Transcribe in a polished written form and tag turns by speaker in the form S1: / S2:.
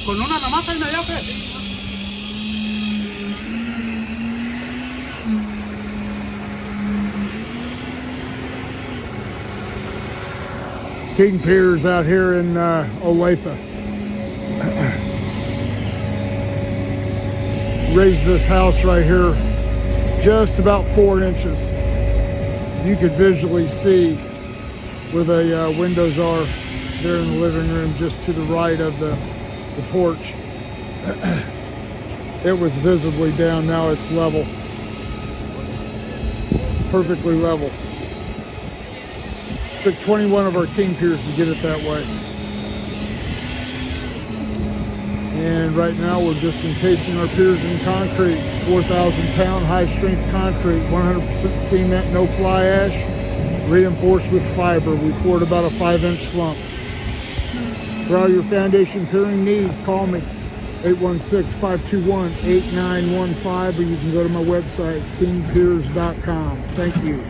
S1: Con una nomás ahí medio que.
S2: King Pier's out here in Olathe. Raised this house right here just about 4 inches. You could visually see where the windows are there in the living room, just to the right of the porch. It was visibly down, now it's level. Perfectly level. Took 21 of our King Piers to get it that way. And right now we're just encasing our piers in concrete. 4,000-pound high-strength concrete, 100% cement, no fly ash, reinforced with fiber. We poured about a 5-inch slump. For all your foundation piering needs, call me 816-521-8915, or you can go to my website, kingpiers.com. Thank you.